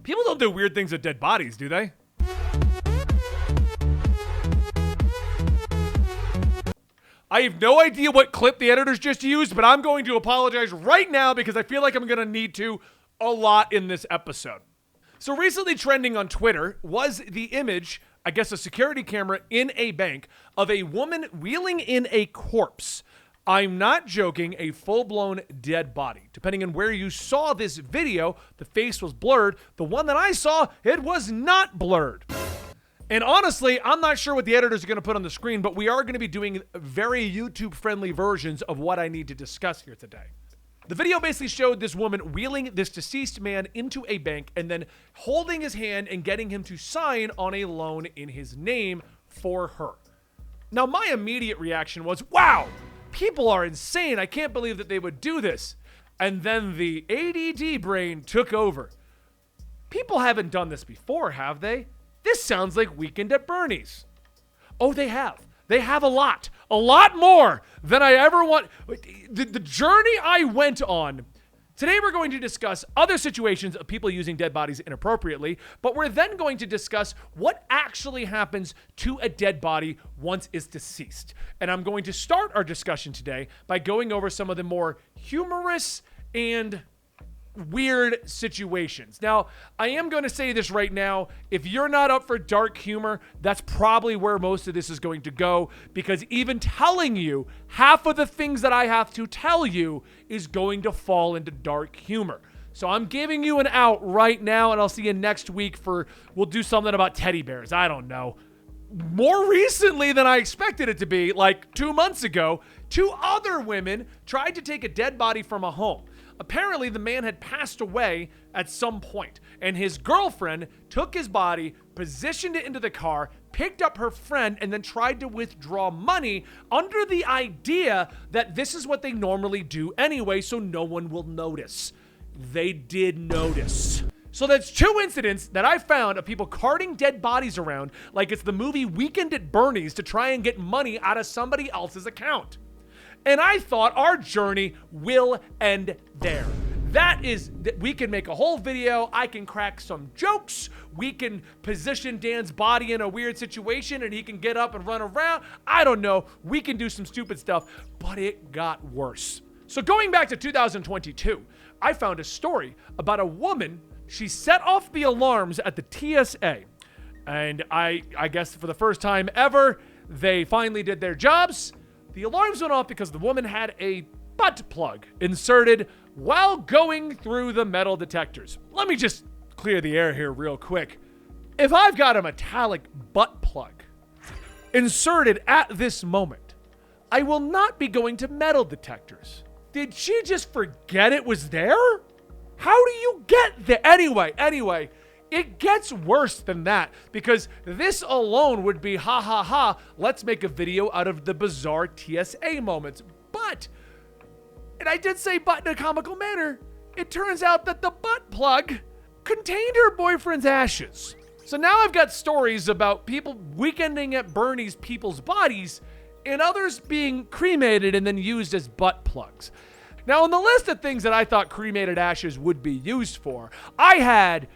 People don't do weird things with dead bodies, do they? I have no idea what clip the editors just used, but I'm going to apologize right now because I feel like I'm going to need to a lot in this episode. So recently trending on Twitter was the image, I guess a security camera in a bank, of a woman wheeling in a corpse. I'm not joking, a full-blown dead body. Depending on where you saw this video, the face was blurred. The one that I saw, it was not blurred. And honestly, I'm not sure what the editors are going to put on the screen, but we are going to be doing very YouTube-friendly versions of what I need to discuss here today. The video basically showed this woman wheeling this deceased man into a bank and then holding his hand and getting him to sign on a loan in his name for her. Now, my immediate reaction was, wow, people are insane. I can't believe that they would do this. And then the ADD brain took over. People haven't done this before, have they? This sounds like Weekend at Bernie's. Oh, they have. They have a lot more than I ever want. The journey I went on. Today we're going to discuss other situations of people using dead bodies inappropriately, but we're then going to discuss what actually happens to a dead body once it's deceased. And I'm going to start our discussion today by going over some of the more humorous and weird situations. Now, I am going to say this right now. If you're not up for dark humor, that's probably where most of this is going to go, because even telling you half of the things that I have to tell you is going to fall into dark humor. So I'm giving you an out right now, and I'll see you next week we'll do something about teddy bears. I don't know. More recently than I expected it to be, like 2 months ago, 2 other women tried to take a dead body from a home. Apparently, the man had passed away at some point, and his girlfriend took his body, positioned it into the car, picked up her friend, and then tried to withdraw money under the idea that this is what they normally do anyway, so no one will notice. They did notice. So that's 2 incidents that I found of people carting dead bodies around like it's the movie Weekend at Bernie's to try and get money out of somebody else's account. And I thought our journey will end there. We can make a whole video. I can crack some jokes. We can position Dan's body in a weird situation and he can get up and run around. I don't know. We can do some stupid stuff, but it got worse. So going back to 2022, I found a story about a woman. She set off the alarms at the TSA. And I guess for the first time ever, they finally did their jobs. The alarms went off because the woman had a butt plug inserted while going through the metal detectors. Let me just clear the air here real quick. If I've got a metallic butt plug inserted at this moment, I will not be going to metal detectors. Did she just forget it was there? How do you get there? Anyway, it gets worse than that, because this alone would be ha ha ha, let's make a video out of the bizarre TSA moments. But, and I did say but in a comical manner, it turns out that the butt plug contained her boyfriend's ashes. So now I've got stories about people weekending at Bernie's people's bodies and others being cremated and then used as butt plugs. Now, on the list of things that I thought cremated ashes would be used for, I had,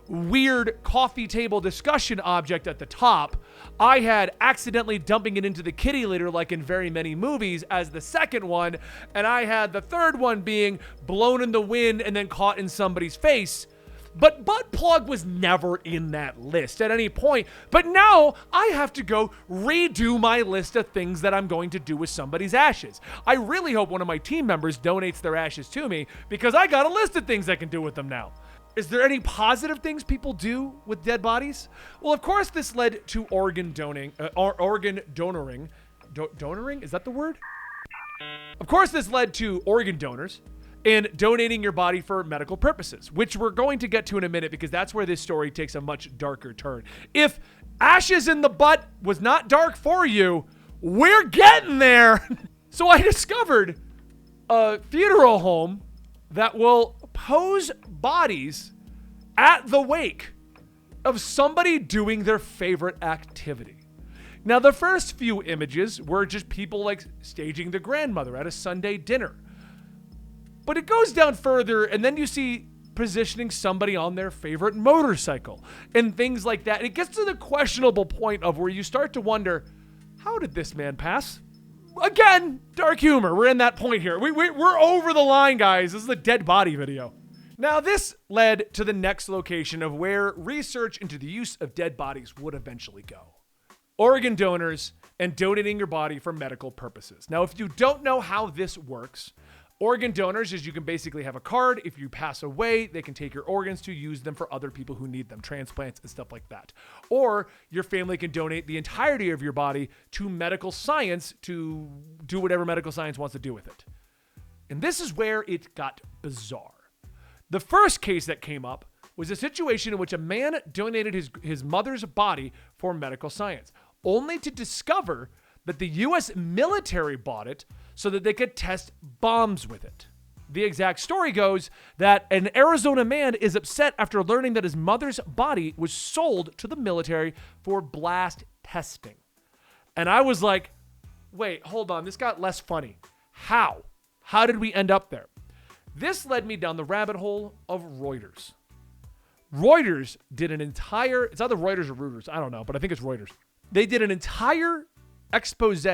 weird coffee table discussion object at the top. I had accidentally dumping it into the kitty litter like in very many movies as the second one. And I had the third one being blown in the wind and then caught in somebody's face. But butt plug was never in that list at any point. But now I have to go redo my list of things that I'm going to do with somebody's ashes. I really hope one of my team members donates their ashes to me, because I got a list of things I can do with them now. Is there any positive things people do with dead bodies? Well, of course, this led to organ donoring. Donoring? Is that the word? Of course, this led to organ donors and donating your body for medical purposes, which we're going to get to in a minute, because that's where this story takes a much darker turn. If ashes in the butt was not dark for you, we're getting there. So I discovered a funeral home that will pose bodies at the wake of somebody doing their favorite activity. Now, the first few images were just people like staging the grandmother at a Sunday dinner. But it goes down further, and then you see positioning somebody on their favorite motorcycle and things like that. And it gets to the questionable point of where you start to wonder, how did this man pass? Again, dark humor. We're in that point here. We're over the line, guys. This is a dead body video. Now, this led to the next location of where research into the use of dead bodies would eventually go. Organ donors and donating your body for medical purposes. Now, if you don't know how this works, organ donors is you can basically have a card. If you pass away, they can take your organs to use them for other people who need them, transplants and stuff like that. Or your family can donate the entirety of your body to medical science to do whatever medical science wants to do with it. And this is where it got bizarre. The first case that came up was a situation in which a man donated his mother's body for medical science, only to discover that the U.S. military bought it so that they could test bombs with it. The exact story goes that an Arizona man is upset after learning that his mother's body was sold to the military for blast testing. And I was like, wait, hold on, this got less funny. How? How did we end up there? This led me down the rabbit hole of Reuters. Reuters did an entire, it's either Reuters or Reuters, I don't know, but I think it's Reuters. They did an entire expose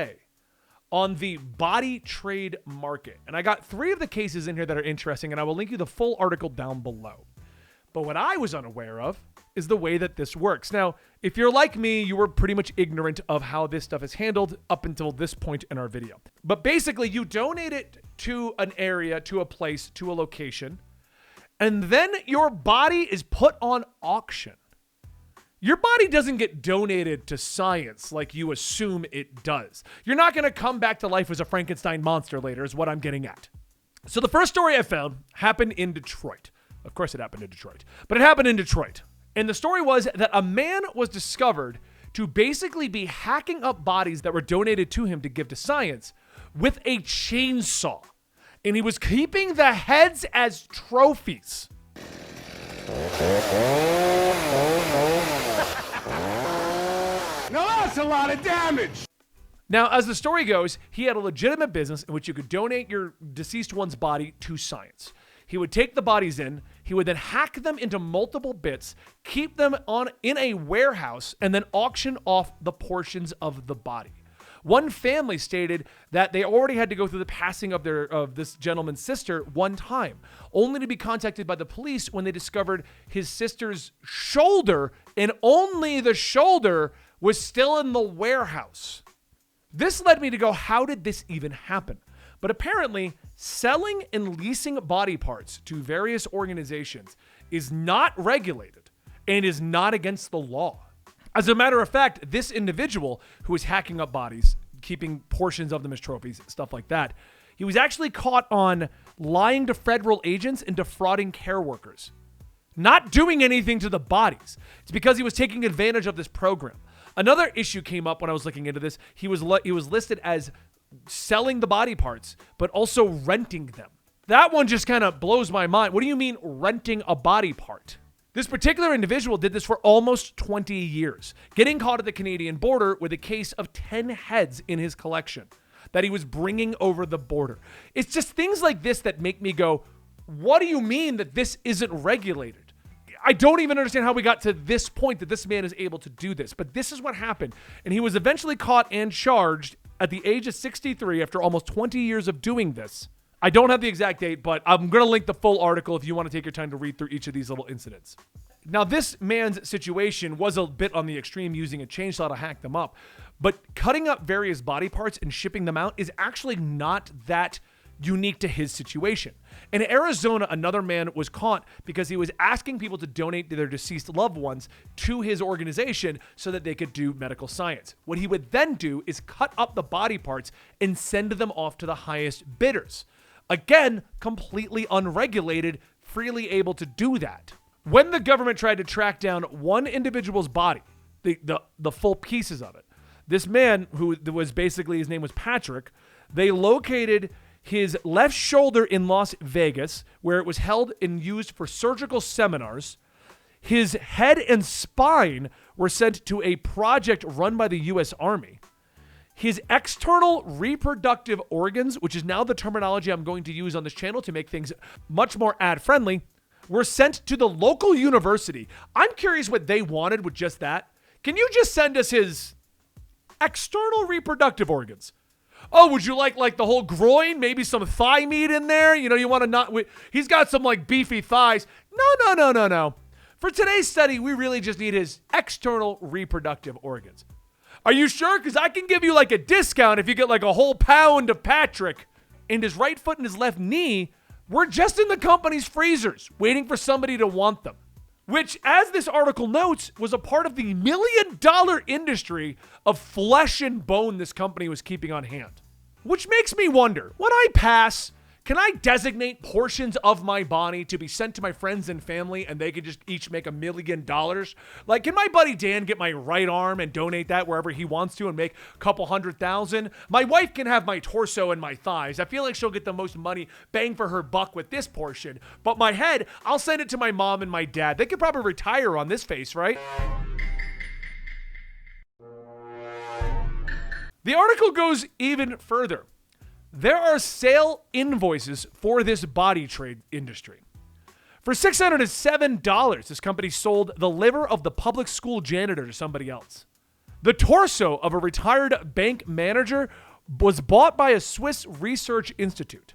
on the body trade market. And I got 3 of the cases in here that are interesting, and I will link you the full article down below. But what I was unaware of is the way that this works. Now, if you're like me, you were pretty much ignorant of how this stuff is handled up until this point in our video. But basically, you donate it to an area, to a place, to a location, and then your body is put on auction. Your body doesn't get donated to science like you assume it does. You're not going to come back to life as a Frankenstein monster later, is what I'm getting at. So the first story I found happened in Detroit. Of course it happened in Detroit, but it happened in Detroit. And the story was that a man was discovered to basically be hacking up bodies that were donated to him to give to science with a chainsaw. And he was keeping the heads as trophies. Now that's a lot of damage. Now, as the story goes, he had a legitimate business in which you could donate your deceased one's body to science. He would take the bodies in, he would then hack them into multiple bits, keep them in a warehouse, and then auction off the portions of the body. One family stated that they already had to go through the passing of this gentleman's sister one time, only to be contacted by the police when they discovered his sister's shoulder, and only the shoulder was still in the warehouse. This led me to go, how did this even happen? But apparently, selling and leasing body parts to various organizations is not regulated and is not against the law. As a matter of fact, this individual who was hacking up bodies, keeping portions of them as trophies, stuff like that, he was actually caught on lying to federal agents and defrauding care workers. Not doing anything to the bodies. It's because he was taking advantage of this program. Another issue came up when I was looking into this. He was listed as selling the body parts, but also renting them. That one just kind of blows my mind. What do you mean renting a body part? This particular individual did this for almost 20 years, getting caught at the Canadian border with a case of 10 heads in his collection that he was bringing over the border. It's just things like this that make me go, what do you mean that this isn't regulated? I don't even understand how we got to this point that this man is able to do this, but this is what happened. And he was eventually caught and charged at the age of 63 after almost 20 years of doing this. I don't have the exact date, but I'm going to link the full article if you want to take your time to read through each of these little incidents. Now, this man's situation was a bit on the extreme, using a chainsaw to hack them up, but cutting up various body parts and shipping them out is actually not that unique to his situation. In Arizona, another man was caught because he was asking people to donate their deceased loved ones to his organization so that they could do medical science. What he would then do is cut up the body parts and send them off to the highest bidders. Again, completely unregulated, freely able to do that. When the government tried to track down one individual's body, the full pieces of it, this man, who was basically, his name was Patrick, they located his left shoulder in Las Vegas, where it was held and used for surgical seminars. His head and spine were sent to a project run by the U.S. Army. His external reproductive organs, which is now the terminology I'm going to use on this channel to make things much more ad-friendly, were sent to the local university. I'm curious what they wanted with just that. Can you just send us his external reproductive organs? Oh, would you like the whole groin? Maybe some thigh meat in there? You want to not... He's got some like beefy thighs. No. For today's study, we really just need his external reproductive organs. Are you sure? Because I can give you like a discount if you get like a whole pound of Patrick. And his right foot and his left knee were just in the company's freezers, waiting for somebody to want them. Which, as this article notes, was a part of the $1 million industry of flesh and bone this company was keeping on hand. Which makes me wonder, when I pass, can I designate portions of my body to be sent to my friends and family and they could just each make $1 million? Like, can my buddy Dan get my right arm and donate that wherever he wants to and make a couple $100,000? My wife can have my torso and my thighs. I feel like she'll get the most money bang for her buck with this portion. But my head, I'll send it to my mom and my dad. They could probably retire on this face, right? The article goes even further. There are sale invoices for this body trade industry. For $607, this company sold the liver of the public school janitor to somebody else. The torso of a retired bank manager was bought by a Swiss research institute,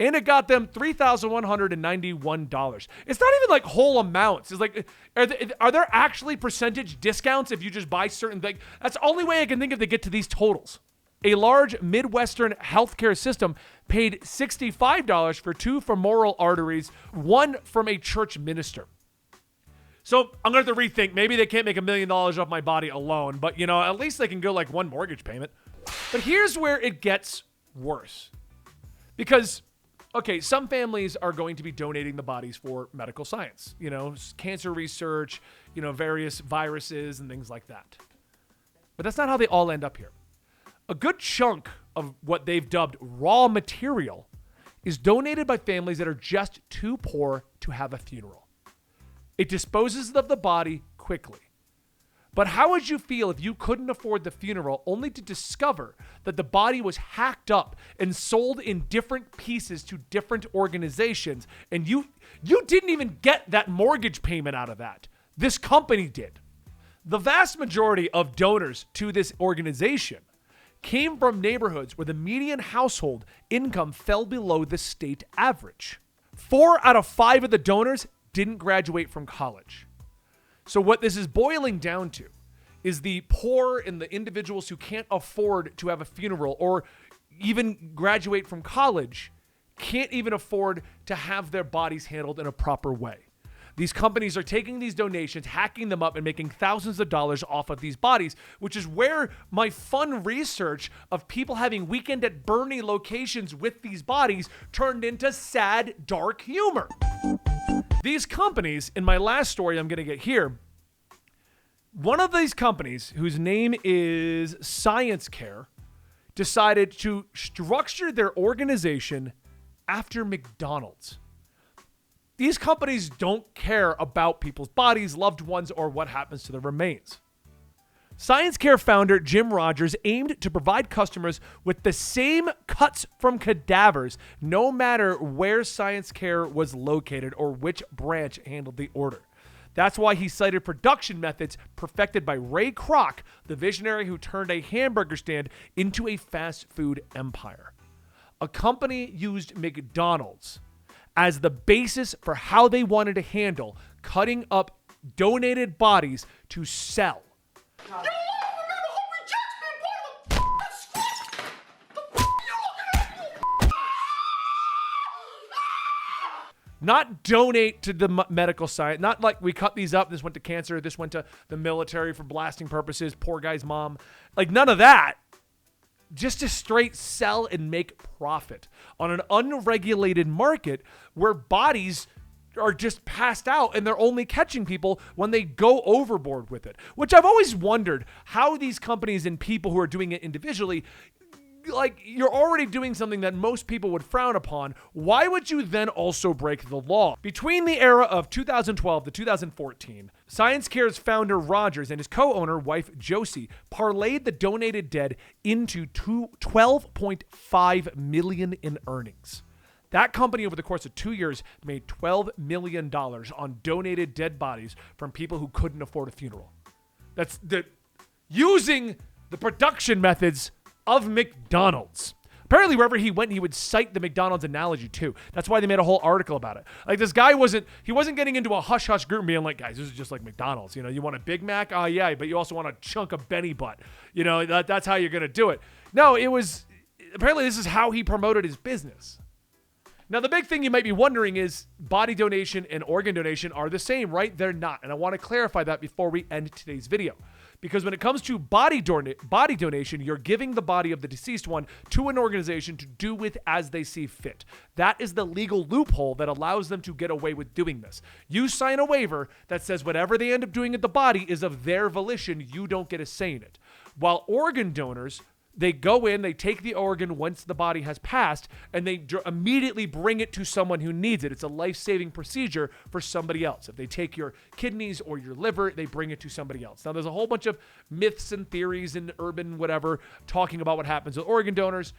and it got them $3,191. It's not even like whole amounts. It's like, are there actually percentage discounts if you just buy certain things? That's the only way I can think of to get to these totals. A large Midwestern healthcare system paid $65 for 2 femoral arteries, one from a church minister. So I'm going to have to rethink. Maybe they can't make $1 million off my body alone, but at least they can go like one mortgage payment. But here's where it gets worse. Because, okay, some families are going to be donating the bodies for medical science, cancer research, various viruses and things like that. But that's not how they all end up here. A good chunk of what they've dubbed raw material is donated by families that are just too poor to have a funeral. It disposes of the body quickly. But how would you feel if you couldn't afford the funeral only to discover that the body was hacked up and sold in different pieces to different organizations and you didn't even get that mortgage payment out of that? This company did. The vast majority of donors to this organization came from neighborhoods where the median household income fell below the state average. 4 out of 5 of the donors didn't graduate from college. So what this is boiling down to is the poor and the individuals who can't afford to have a funeral or even graduate from college can't even afford to have their bodies handled in a proper way. These companies are taking these donations, hacking them up, and making thousands of dollars off of these bodies, which is where my fun research of people having weekend at Bernie locations with these bodies turned into sad, dark humor. These companies, in my last story I'm going to get here, one of these companies, whose name is Science Care, decided to structure their organization after McDonald's. These companies don't care about people's bodies, loved ones, or what happens to the remains. Science Care founder Jim Rogers aimed to provide customers with the same cuts from cadavers, no matter where Science Care was located or which branch handled the order. That's why he cited production methods perfected by Ray Kroc, the visionary who turned a hamburger stand into a fast food empire. A company used McDonald's as the basis for how they wanted to handle cutting up donated bodies to sell. Not donate to the medical side. Not like we cut these up. This went to cancer. This went to the military for blasting purposes. Poor guy's mom. Like none of that. Just to straight sell and make profit on an unregulated market where bodies are just passed out and they're only catching people when they go overboard with it. Which I've always wondered how these companies and people who are doing it individually, like you're already doing something that most people would frown upon. Why would you then also break the law? Between the era of 2012 to 2014, Science Care's founder Rogers and his co-owner wife Josie parlayed the donated dead into $12.5 million in earnings. That company over the course of 2 years made $12 million on donated dead bodies from people who couldn't afford a funeral. That's using the production methods of McDonald's. Apparently, wherever he went, he would cite the McDonald's analogy too. That's why they made a whole article about it. Like, this guy wasn't getting into a hush-hush group and being like, guys, this is just like McDonald's. You know, you want a Big Mac? Oh, yeah, but you also want a chunk of Benny butt. You know, that's how you're going to do it. No, apparently this is how he promoted his business. Now, the big thing you might be wondering is body donation and organ donation are the same, right? They're not. And I want to clarify that before we end today's video. Because when it comes to body donation, you're giving the body of the deceased one to an organization to do with as they see fit. That is the legal loophole that allows them to get away with doing this. You sign a waiver that says whatever they end up doing at the body is of their volition. You don't get a say in it. While organ donors, they go in, they take the organ once the body has passed, and they immediately bring it to someone who needs it. It's a life-saving procedure for somebody else. If they take your kidneys or your liver, they bring it to somebody else. Now, there's a whole bunch of myths and theories and urban whatever talking about what happens with organ donors.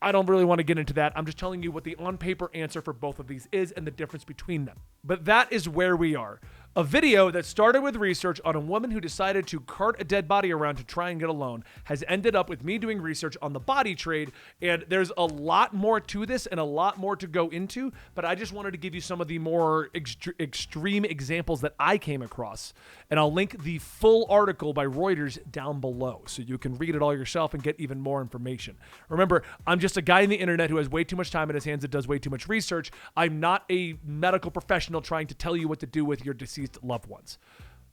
I don't really want to get into that. I'm just telling you what the on-paper answer for both of these is and the difference between them. But that is where we are. A video that started with research on a woman who decided to cart a dead body around to try and get a loan has ended up with me doing research on the body trade, and there's a lot more to this and a lot more to go into, but I just wanted to give you some of the more extreme examples that I came across, and I'll link the full article by Reuters down below so you can read it all yourself and get even more information. Remember, I'm just a guy on the internet who has way too much time in his hands and does way too much research. I'm not a medical professional trying to tell you what to do with your deceased loved ones.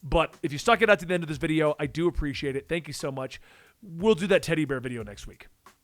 But if you stuck it out to the end of this video, I do appreciate it. Thank you so much. We'll do that teddy bear video next week.